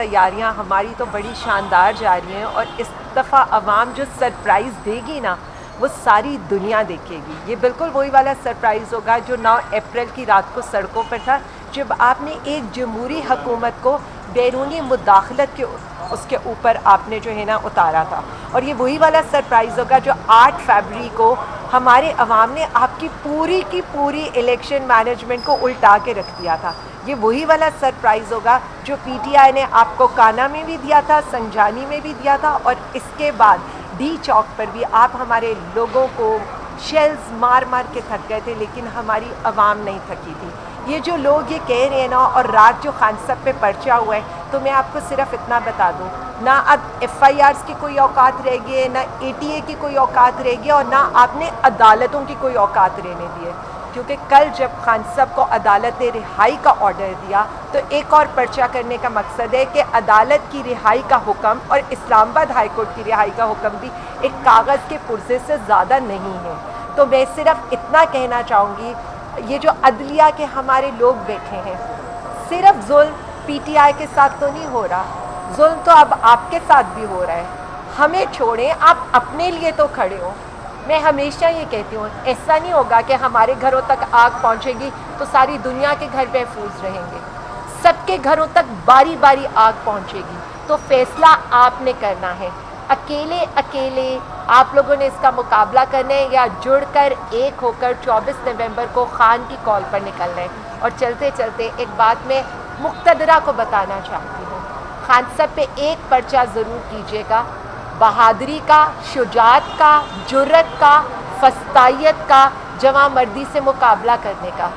تیاریاں ہماری تو بڑی شاندار جا رہی ہیں، اور اس دفعہ عوام جو سرپرائز دے گی نا وہ ساری دنیا دیکھے گی. یہ بالکل وہی والا سرپرائز ہوگا جو 9 اپریل کی رات کو سڑکوں پر تھا، جب آپ نے ایک جمہوری حکومت کو بیرونی مداخلت کے اس کے اوپر آپ نے جو ہے نا اتارا تھا. اور یہ وہی والا سرپرائز ہوگا جو 8 فیبرری کو ہمارے عوام نے آپ کی پوری الیکشن مینجمنٹ کو الٹا کے رکھ دیا تھا. یہ وہی والا سرپرائز ہوگا جو پی ٹی آئی نے آپ کو کانا میں بھی دیا تھا، سنجانی میں بھی دیا تھا، اور اس کے بعد ڈی چوک پر بھی آپ ہمارے لوگوں کو شیلز مار مار کے تھک گئے تھے، لیکن ہماری عوام نہیں تھکی تھی. یہ جو لوگ یہ کہہ رہے ہیں نا، اور رات جو خان صاحب پہ پرچہ ہوا ہے، تو میں آپ کو صرف اتنا بتا دوں، نہ اب ایف آئی آرز کی کوئی اوقات رہ گئی ہے، نہ اے ٹی اے کی کوئی اوقات رہ گئی، اور نہ آپ نے عدالتوں کی کوئی اوقات رہنے دی ہے. کیونکہ کل جب خان صاحب کو عدالت نے رہائی کا آرڈر دیا تو ایک اور پرچہ کرنے کا مقصد ہے کہ عدالت کی رہائی کا حکم اور اسلام آباد ہائی کورٹ کی رہائی کا حکم بھی ایک کاغذ کے پرزے سے زیادہ نہیں ہے. تو میں صرف اتنا کہنا چاہوں گی، یہ جو عدلیہ کے ہمارے لوگ بیٹھے ہیں، صرف ظلم پی ٹی آئی کے ساتھ تو نہیں ہو رہا، ظلم تو اب آپ کے ساتھ بھی ہو رہا ہے. ہمیں چھوڑیں، آپ اپنے لیے تو کھڑے ہو. میں ہمیشہ یہ کہتی ہوں، ایسا نہیں ہوگا کہ ہمارے گھروں تک آگ پہنچے گی تو ساری دنیا کے گھر محفوظ رہیں گے. سب کے گھروں تک باری باری آگ پہنچے گی، تو فیصلہ آپ نے کرنا ہے. اکیلے آپ لوگوں نے اس کا مقابلہ کرنا ہے، یا جڑ کر ایک ہو کر 24 نومبر کو خان کی کال پر نکلنا ہے. اور چلتے چلتے ایک بات میں مقتدرہ کو بتانا چاہتی ہوں، خان صاحب پہ ایک پرچہ ضرور کیجیے گا، بہادری کا، شجاعت کا، جرت کا، فستائیت کا، جواں مردی سے مقابلہ کرنے کا.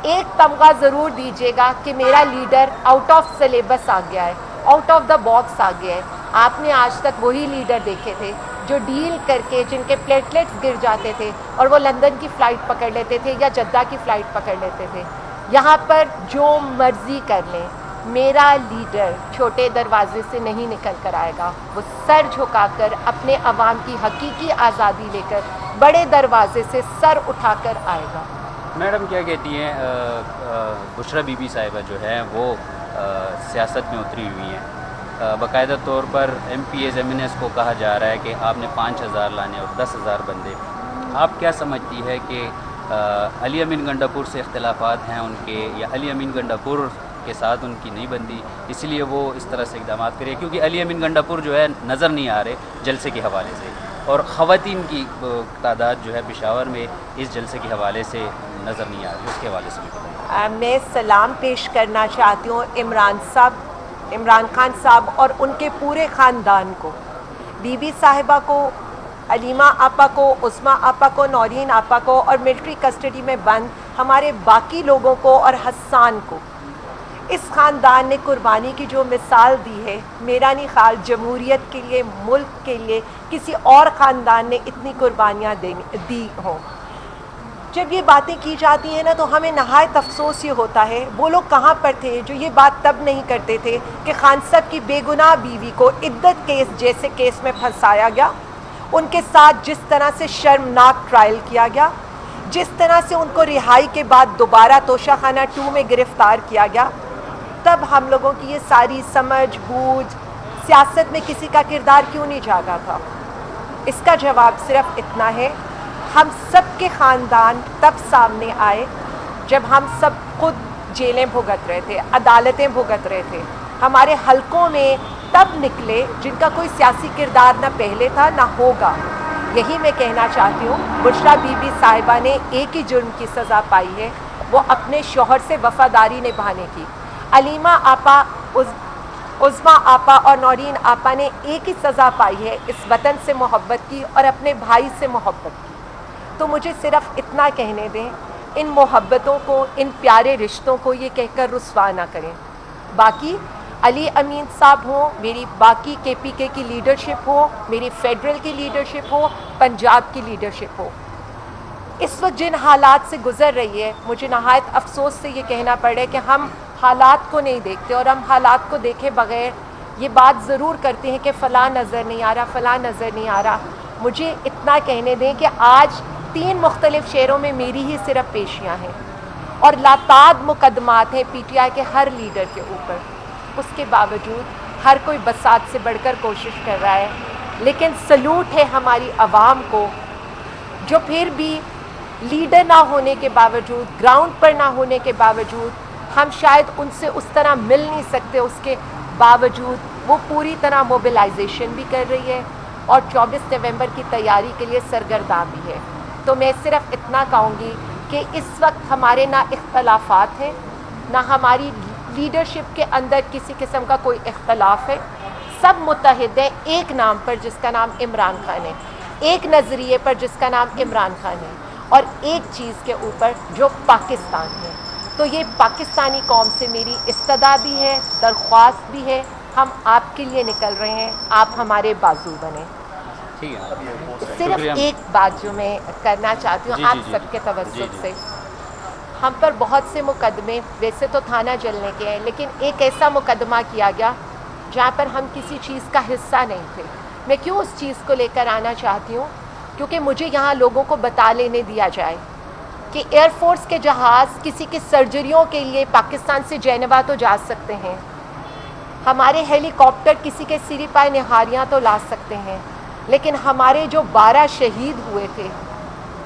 ایک تمغہ ضرور دیجیے گا کہ میرا لیڈر آؤٹ آف سلیبس آ گیا ہے، آؤٹ آف دا باکس آ گیا ہے. آپ نے آج تک وہی لیڈر دیکھے تھے جو ڈیل کر کے، جن کے پلیٹلیٹس گر جاتے تھے اور وہ لندن کی فلائٹ پکڑ لیتے تھے یا جدہ کی فلائٹ پکڑ لیتے تھے. یہاں پر جو مرضی کر لیں، میرا لیڈر چھوٹے دروازے سے نہیں نکل کر آئے گا، وہ سر جھکا کر اپنے عوام کی حقیقی آزادی لے کر بڑے دروازے سے سر اٹھا کر آئے گا. میڈم کیا کہتی ہیں، بشرا بی بی صاحبہ جو ہیں وہ سیاست میں اتری ہوئی ہیں، باقاعدہ طور پر M P As M N As کو کہا جا رہا ہے کہ آپ نے 5,000 لانے اور 10,000 بندے. آپ کیا سمجھتی ہے کہ علی امین گنڈاپور سے اختلافات ہیں ان کے، یا علی امین گنڈاپور کے ساتھ ان کی نہیں بنتی اسی لیے وہ اس طرح سے اقدامات کرے؟ کیونکہ علی امین گنڈاپور جو ہے نظر نہیں آ رہے جلسے کے حوالے سے، اور خواتین کی تعداد جو ہے پشاور میں اس جلسے کے حوالے سے نظر نہیں آ رہی، اس کے حوالے سے بھی بتائیں. میں سلام پیش کرنا چاہتی ہوں عمران خان صاحب اور ان کے پورے خاندان کو، بی بی صاحبہ کو، علیمہ آپا کو، عظمیٰ آپا کو، نورین آپا کو، اور ملٹری کسٹڈی میں بند ہمارے باقی لوگوں کو، اور حسان کو. اس خاندان نے قربانی کی جو مثال دی ہے، میرا نہیں خیال جمہوریت کے لیے، ملک کے لیے کسی اور خاندان نے اتنی قربانیاں دی ہوں. جب یہ باتیں کی جاتی ہیں نا تو ہمیں نہایت افسوس یہ ہوتا ہے، وہ لوگ کہاں پر تھے جو یہ بات تب نہیں کرتے تھے کہ خان صاحب کی بے گناہ بیوی کو عدت کیس جیسے کیس میں پھنسایا گیا، ان کے ساتھ جس طرح سے شرمناک ٹرائل کیا گیا، جس طرح سے ان کو رہائی کے بعد دوبارہ توشہ خانہ 2 میں گرفتار کیا گیا. تب ہم لوگوں کی یہ ساری سمجھ بوجھ، سیاست میں کسی کا کردار کیوں نہیں جاگا تھا؟ اس کا جواب صرف اتنا ہے، ہم سب کے خاندان تب سامنے آئے جب ہم سب خود جیلیں بھگت رہے تھے، عدالتیں بھگت رہے تھے. ہمارے حلقوں میں تب نکلے جن کا کوئی سیاسی کردار نہ پہلے تھا نہ ہوگا. یہی میں کہنا چاہتی ہوں، بشرا بی بی صاحبہ نے ایک ہی جرم کی سزا پائی ہے، وہ اپنے شوہر سے وفاداری نبھانے کی. علیمہ آپا، عظمیٰ آپا اور نورین آپا نے ایک ہی سزا پائی ہے، اس وطن سے محبت کی اور اپنے بھائی سے محبت کی. تو مجھے صرف اتنا کہنے دیں، ان محبتوں کو، ان پیارے رشتوں کو یہ کہہ کر رسوا نہ کریں. باقی علی امین صاحب ہوں، میری باقی کے پی کے کی لیڈرشپ ہو، میری فیڈرل کی لیڈرشپ ہو، پنجاب کی لیڈرشپ ہو، اس وقت جن حالات سے گزر رہی ہے، مجھے نہایت افسوس سے یہ کہنا پڑے کہ ہم حالات کو نہیں دیکھتے، اور ہم حالات کو دیکھے بغیر یہ بات ضرور کرتے ہیں کہ فلاں نظر نہیں آ رہا، فلاں نظر نہیں آ رہا. مجھے اتنا کہنے دیں کہ آج 3 مختلف شہروں میں میری ہی صرف پیشیاں ہیں، اور لاتعداد مقدمات ہیں پی ٹی آئی کے ہر لیڈر کے اوپر. اس کے باوجود ہر کوئی بساط سے بڑھ کر کوشش کر رہا ہے، لیکن سلوٹ ہے ہماری عوام کو جو پھر بھی لیڈر نہ ہونے کے باوجود، گراؤنڈ پر نہ ہونے کے باوجود، ہم شاید ان سے اس طرح مل نہیں سکتے، اس کے باوجود وہ پوری طرح موبلائزیشن بھی کر رہی ہے اور 24 نومبر کی تیاری کے لیے سرگرداں بھی ہے۔ تو میں صرف اتنا کہوں گی کہ اس وقت ہمارے نہ اختلافات ہیں، نہ ہماری لیڈرشپ کے اندر کسی قسم کا کوئی اختلاف ہے، سب متحد ہیں ایک نام پر جس کا نام عمران خان ہے، ایک نظریے پر جس کا نام عمران خان ہے، اور ایک چیز کے اوپر جو پاکستان ہے۔ تو یہ پاکستانی قوم سے میری استدعا بھی ہے، درخواست بھی ہے، ہم آپ کے لیے نکل رہے ہیں، آپ ہمارے بازو بنیں۔ ٹھیک ہے، صرف شکریہ۔ ایک بات جو میں کرنا چاہتی ہوں جی، آپ جی، جی، سب کے جی، توسط جی۔ سے، ہم پر بہت سے مقدمے ویسے تو تھانہ جلنے کے ہیں، لیکن ایک ایسا مقدمہ کیا گیا جہاں پر ہم کسی چیز کا حصہ نہیں تھے۔ میں کیوں اس چیز کو لے کر آنا چاہتی ہوں؟ کیونکہ مجھے یہاں لوگوں کو بتا لینے دیا جائے کہ ایئر فورس کے جہاز کسی کی سرجریوں کے لیے پاکستان سے جینوا تو جا سکتے ہیں، ہمارے ہیلی کاپٹر کسی کے سری پائے نہاریاں تو لا سکتے ہیں، لیکن ہمارے جو 12 شہید ہوئے تھے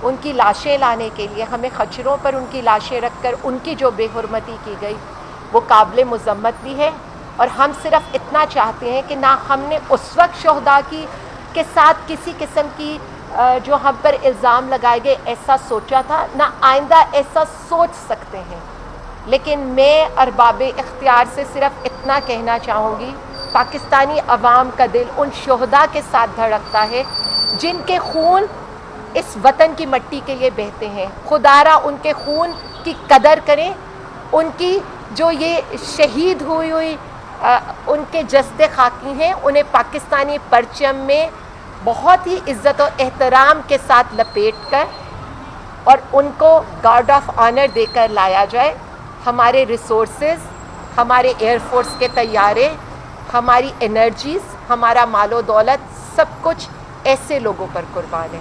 ان کی لاشیں لانے کے لیے ہمیں خچروں پر ان کی لاشیں رکھ کر ان کی جو بے حرمتی کی گئی وہ قابل مذمت بھی ہے۔ اور ہم صرف اتنا چاہتے ہیں کہ نہ ہم نے اس وقت شہداء کی کے ساتھ کسی قسم کی جو ہم پر الزام لگائے گئے ایسا سوچا تھا، نہ آئندہ ایسا سوچ سکتے ہیں، لیکن میں ارباب اختیار سے صرف اتنا کہنا چاہوں گی، پاکستانی عوام کا دل ان شہداء کے ساتھ دھڑکتا ہے جن کے خون اس وطن کی مٹی کے لیے بہتے ہیں۔ خدا را ان کے خون کی قدر کریں، ان کی جو یہ شہید ہوئی ان کے جسد خاکی ہیں انہیں پاکستانی پرچم میں بہت ہی عزت و احترام کے ساتھ لپیٹ کر اور ان کو گارڈ آف آنر دے کر لایا جائے۔ ہمارے ریسورسز، ہمارے ایئر فورس کے طیارے، ہماری انرجیز، ہمارا مال و دولت، سب کچھ ایسے لوگوں پر قربان ہے۔